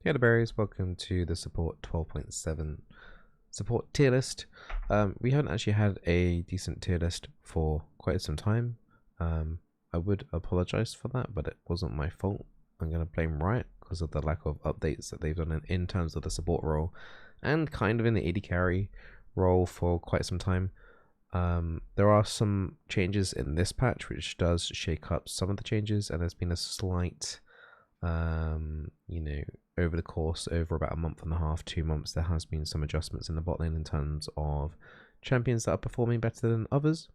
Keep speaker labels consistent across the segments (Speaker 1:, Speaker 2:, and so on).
Speaker 1: Hey berries, welcome to the support 12.7 support tier list. We haven't actually had a decent tier list for quite some time. I would apologize for that, but it wasn't my fault. I'm going to blame Riot because of the lack of updates that they've done in terms of the support role and kind of in the AD carry role for quite some time. There are some changes in this patch which does shake up some of the changes, and there's been a slight over the course over about a month and a half, 2 months, there has been some adjustments in the bot lane in terms of champions that are performing better than others.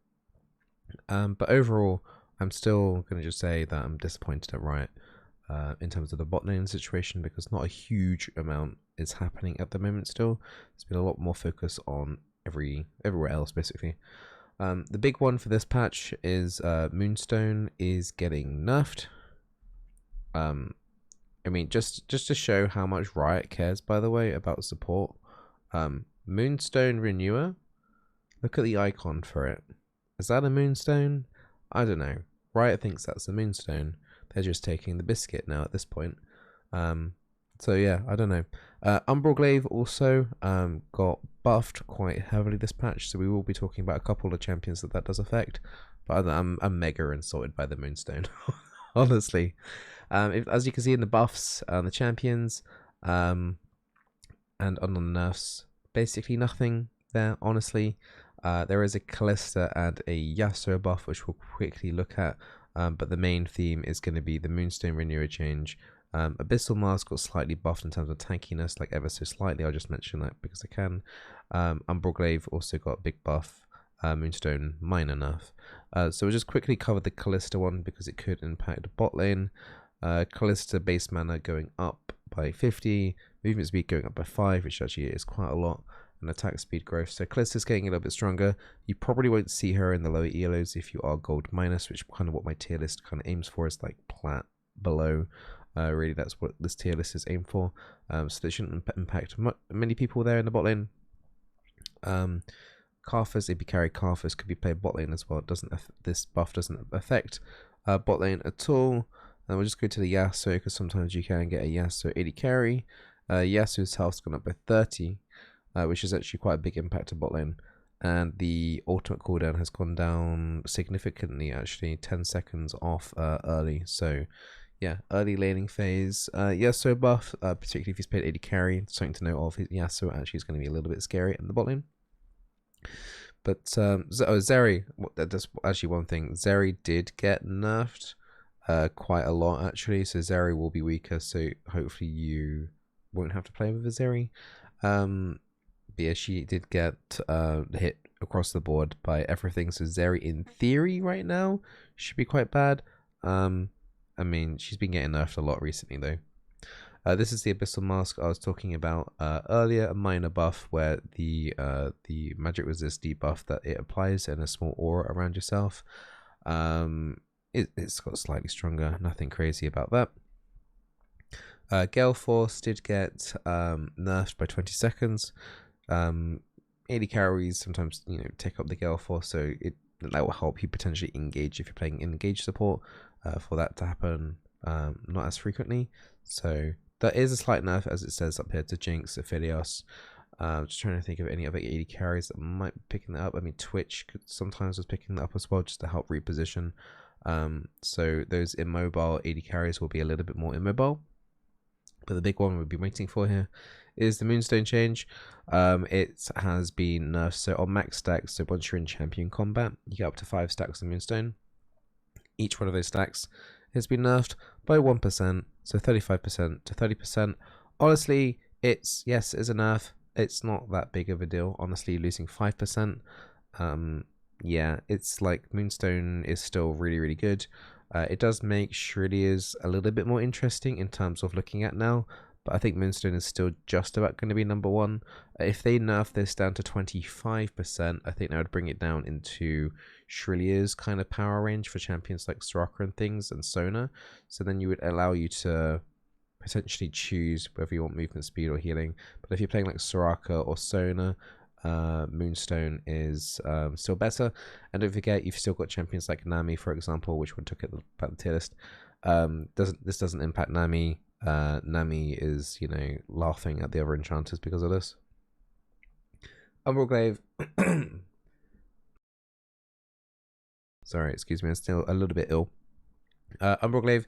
Speaker 1: But overall, I'm still going to just say that I'm disappointed at Riot in terms of the bot lane situation, because not a huge amount is happening at the moment still. There's been a lot more focus on everywhere else, basically. The big one for this patch is Moonstone is getting nerfed. I mean, just to show how much Riot cares, by the way, about support. Moonstone Renewer. Look at the icon for it. Is that a Moonstone? I don't know. Riot thinks that's a Moonstone. They're just taking the biscuit now at this point. So yeah, I don't know. Umbroglade also got buffed quite heavily this patch, so we will be talking about a couple of champions that does affect. But I'm mega insulted by the Moonstone, honestly. As you can see in the buffs, the champions, and on the nerfs, basically nothing there, honestly. There is a Calista and a Yasuo buff, which we'll quickly look at, but the main theme is going to be the Moonstone Renewer change. Abyssal Mask got slightly buffed in terms of tankiness, like ever so slightly. I'll just mention that because I can. Umbroglade also got a big buff. Moonstone minor nerf. So we'll just quickly cover the Calista one because it could impact the bot lane. Calista base mana going up by 50, movement speed going up by 5, which actually is quite a lot, and attack speed growth. So Calista's getting a little bit stronger. You probably won't see her in the lower elos if you are gold minus, which kind of what my tier list kind of aims for, is like plat below. Really, that's what this tier list is aimed for. So that shouldn't impact many people there in the bot lane. Karthus, if you carry Karthus, could be played bot lane as well. This buff doesn't affect bot lane at all. And we'll just go to the Yasuo, because sometimes you can get a Yasuo AD carry. Yasuo's health's gone up by 30, which is actually quite a big impact to bot lane. And the ultimate cooldown has gone down significantly, actually 10 seconds off early. So yeah, early laning phase. Yasuo buff, particularly if he's played AD carry, something to note of. Yasuo actually is going to be a little bit scary in the bot lane. But Zeri, that's actually one thing. Zeri did get nerfed. Quite a lot actually, so Zeri will be weaker, so hopefully you won't have to play with a Zeri. But yeah, she did get hit across the board by everything, so Zeri in theory right now should be quite bad. I mean, she's been getting nerfed a lot recently though. This is the Abyssal Mask I was talking about earlier, a minor buff where the magic resist debuff that it applies in a small aura around yourself. It's got slightly stronger, nothing crazy about that. Gale Force did get nerfed by 20 seconds. 80 carries sometimes take up the Gale Force, so that will help you potentially engage if you're playing engage support for that to happen not as frequently. So there is a slight nerf, as it says up here, to Jinx, Aphelios. Just trying to think of any other 80 carries that might be picking that up. I mean, Twitch sometimes was picking that up as well, just to help reposition. So those immobile AD carries will be a little bit more immobile. But the big one we'll be waiting for here is the Moonstone change. It has been nerfed, so on max stacks, so once you're in champion combat, you get up to 5 stacks of Moonstone. Each one of those stacks has been nerfed by 1%, so 35% to 30%. Honestly, it's a nerf. It's not that big of a deal, honestly, losing 5%. Yeah, it's like Moonstone is still really, really good. It does make Shrilliers a little bit more interesting in terms of looking at now, but I think Moonstone is still just about going to be number 1. If they nerf this down to 25%, I think that would bring it down into Shrilliers kind of power range for champions like Soraka and things, and Senna. So then you would allow you to potentially choose whether you want movement speed or healing. But if you're playing like Soraka or Senna, Moonstone is still better. And don't forget, you've still got champions like Nami, for example, which one took it about the tier list. This doesn't impact Nami. Nami is, laughing at the other enchanters because of this. Umbroglade. Sorry, excuse me, I'm still a little bit ill. Umbroglade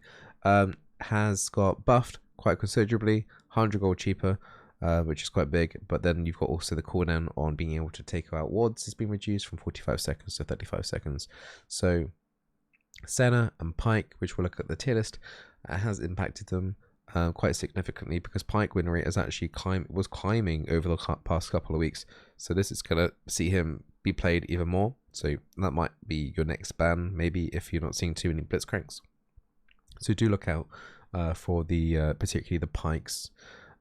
Speaker 1: has got buffed quite considerably, 100 gold cheaper, which is quite big. But then you've got also the cooldown on being able to take out wards has been reduced from 45 seconds to 35 seconds. So Senna and Pike, which we'll look at the tier list, has impacted them quite significantly, because Pike win rate has actually was climbing over the past couple of weeks. So this is going to see him be played even more. So that might be your next ban, maybe, if you're not seeing too many Blitzcranks. So do look out for the particularly the Pikes,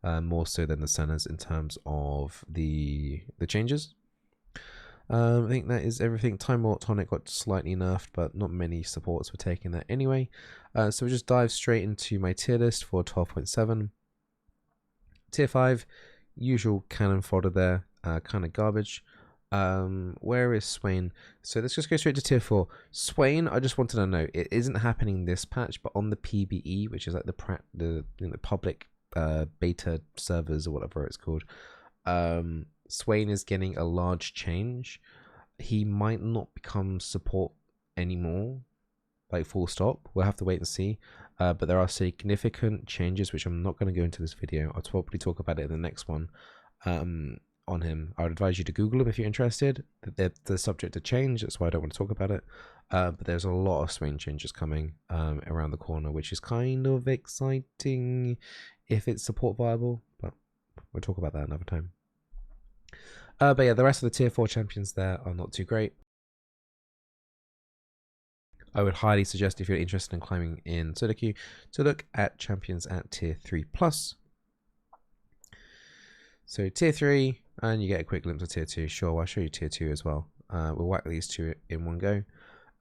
Speaker 1: more so than the Sennas in terms of the changes. I think that is everything. Time Warp Tonic got slightly nerfed, but not many supports were taking that anyway. So we'll just dive straight into my tier list for 12.7. Tier 5, usual cannon fodder there, kind of garbage. Where is Swain? So let's just go straight to tier 4. Swain, I just wanted to know, it isn't happening this patch, but on the PBE, which is like the public beta servers or whatever it's called, Swain is getting a large change. He might not become support anymore, like full stop. We'll have to wait and see. But there are significant changes, which I'm not going to go into this video. I'll probably talk about it in the next one. On him, I would advise you to Google him if you're interested. They're subject to change, that's why I don't want to talk about it. But there's a lot of Swain changes coming around the corner, which is kind of exciting if it's support viable. But we'll talk about that another time. But yeah, the rest of the tier 4 champions there are not too great. I would highly suggest, if you're interested in climbing in solo queue, to look at champions at tier 3+. So tier 3, and you get a quick glimpse of tier 2. Sure, I'll show you tier 2 as well. We'll whack these two in one go.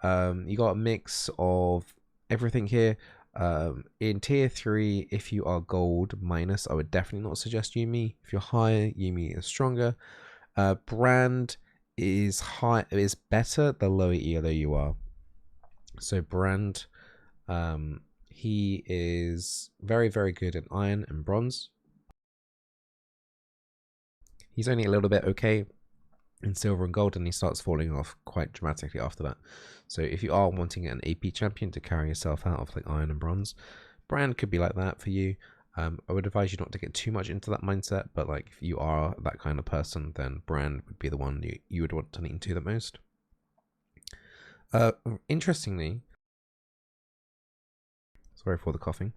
Speaker 1: You got a mix of everything here. In tier 3, if you are gold minus, I would definitely not suggest Yuumi. If you're higher, Yuumi is stronger. Brand is better the lower elo you are. So Brand, he is very, very good in iron and bronze. He's only a little bit okay in silver and gold, and he starts falling off quite dramatically after that. So if you are wanting an AP champion to carry yourself out of like iron and bronze, Brand could be like that for you. I would advise you not to get too much into that mindset, but like if you are that kind of person, then Brand would be the one you would want to lean to the most. Interestingly, sorry for the coughing.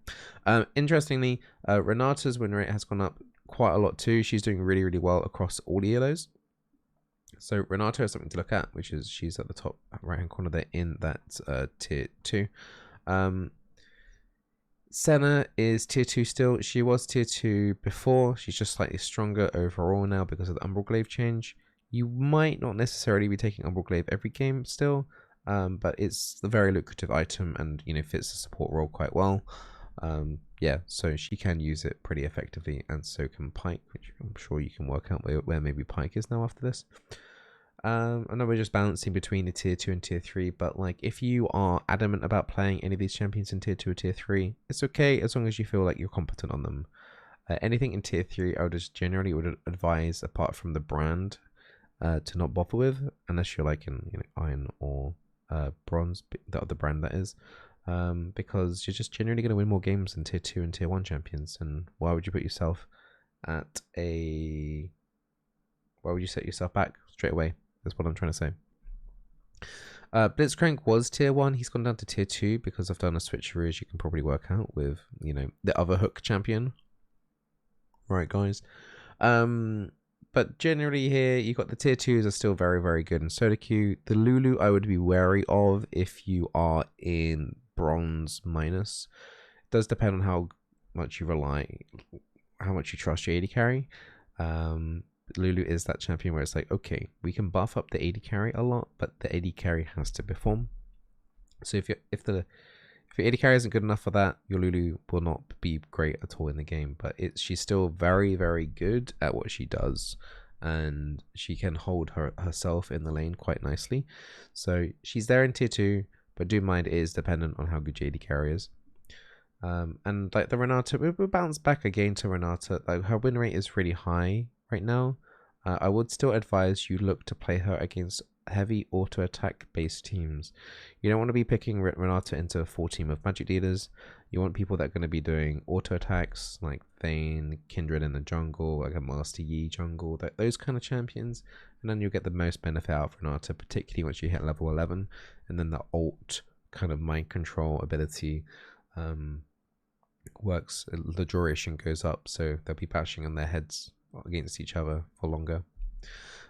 Speaker 1: Interestingly, Renata's win rate has gone up quite a lot too. She's doing really, really well across all the elos. So Renata is something to look at, which is she's at the top right hand corner there in that tier 2. Senna is tier 2 still. She was tier 2 before. She's just slightly stronger overall now because of the Umbroglade change. You might not necessarily be taking Umbroglade every game still, but it's a very lucrative item and fits the support role quite well. Yeah, so she can use it pretty effectively, and so can Pike, which I'm sure you can work out where maybe Pike is now after this. I know we're just balancing between the tier 2 and tier 3, but like if you are adamant about playing any of these champions in tier 2 or tier 3, it's okay as long as you feel like you're competent on them. Anything in tier 3, I would just generally advise, apart from the Brand, to not bother with, unless you're like in iron or bronze, the other Brand that is. Because you're just generally going to win more games than tier 2 and tier 1 champions, and why would you put yourself at a... Why would you set yourself back straight away? That's what I'm trying to say. Blitzcrank was tier 1. He's gone down to tier 2 because I've done a switcheroo, as you can probably work out, with, the other hook champion. Right, guys. But generally here, you've got the tier 2s are still very, very good in solo queue. The Lulu I would be wary of if you are in bronze minus. It does depend on how much you trust your AD carry. Lulu is that champion where it's like, okay, we can buff up the AD carry a lot, but the AD carry has to perform. So if your AD carry isn't good enough for that, your Lulu will not be great at all in the game. But she's still very, very good at what she does, and she can hold herself in the lane quite nicely. So she's there in tier 2, but do mind it is dependent on how good your AD carry is. And like the Renata, we'll bounce back again to Renata. Like her win rate is really high right now. I would still advise you look to play her against heavy auto attack based teams. You don't want to be picking Renata into a full team of magic leaders. You want people that are going to be doing auto attacks like Thane, Kindred in the jungle, like a Master Yi jungle, those kind of champions. And then you'll get the most benefit out of Renata, particularly once you hit level 11. And then the ult kind of mind control ability works. The duration goes up, so they'll be bashing on their heads against each other for longer.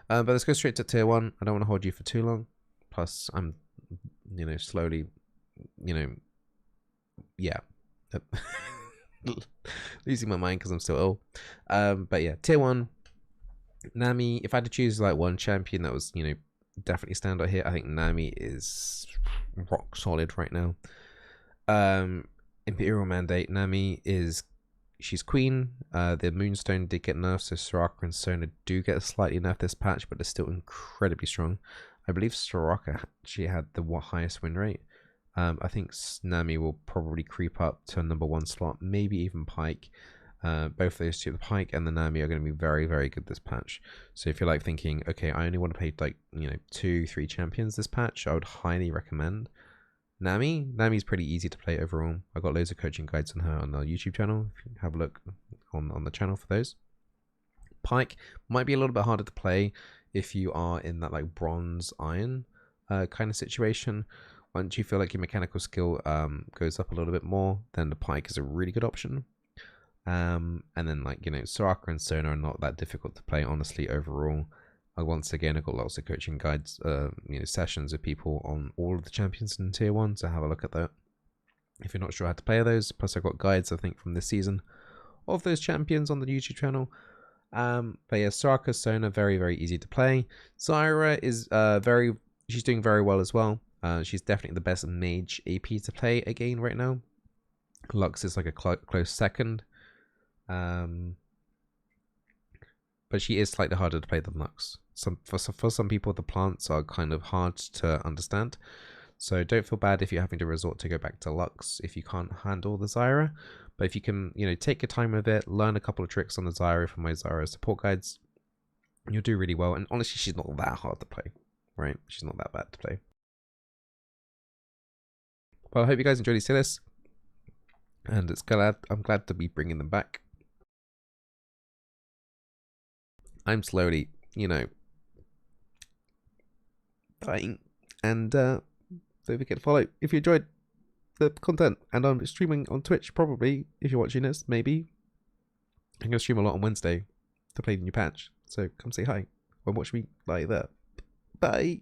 Speaker 1: But let's go straight to tier 1. I don't want to hold you for too long. Plus, I'm, slowly, yeah, losing my mind because I'm still ill. But yeah, tier 1. Nami, if I had to choose like one champion that was, definitely stand out here, I think Nami is rock solid right now. Imperial Mandate, Nami she's queen. The Moonstone did get nerfed, so Soraka and Sona do get slightly nerfed this patch, but they're still incredibly strong. I believe Soraka actually had the highest win rate. I think Nami will probably creep up to a #1 slot, maybe even Pike. Both of those two, the Pike and the Nami, are going to be very, very good this patch. So if you're like thinking, okay, I only want to play like 2-3 champions this patch, I would highly recommend Nami. Nami's pretty easy to play overall. I've got loads of coaching guides on her on the YouTube channel. If you have a look on the channel for those. Pike might be a little bit harder to play if you are in that like bronze iron kind of situation. Once you feel like your mechanical skill goes up a little bit more, then the Pike is a really good option. And then like Soraka and Sona are not that difficult to play honestly overall. Once again, I've got lots of coaching guides, sessions with people on all of the champions in tier 1, so have a look at that if you're not sure how to play those. Plus I've got guides, I think, from this season of those champions on the YouTube channel. But yeah, Soraka, Sona, very, very easy to play. Zyra is she's doing very well as well. She's definitely the best mage AP to play again right now. Lux is like a close second. But she is slightly harder to play than Lux. For some people, the plants are kind of hard to understand. So don't feel bad if you're having to resort to go back to Lux if you can't handle the Zyra. But if you can, take your time with it, learn a couple of tricks on the Zyra from my Zyra support guides, you'll do really well. And honestly, she's not that hard to play, right? She's not that bad to play. Well, I hope you guys enjoyed these tier lists. And I'm glad to be bringing them back. I'm slowly, dying. And don't forget to follow if you enjoyed the content. And I'm streaming on Twitch, probably, if you're watching this, maybe. I'm going to stream a lot on Wednesday to play the new patch. So come say hi and watch me like that. Bye.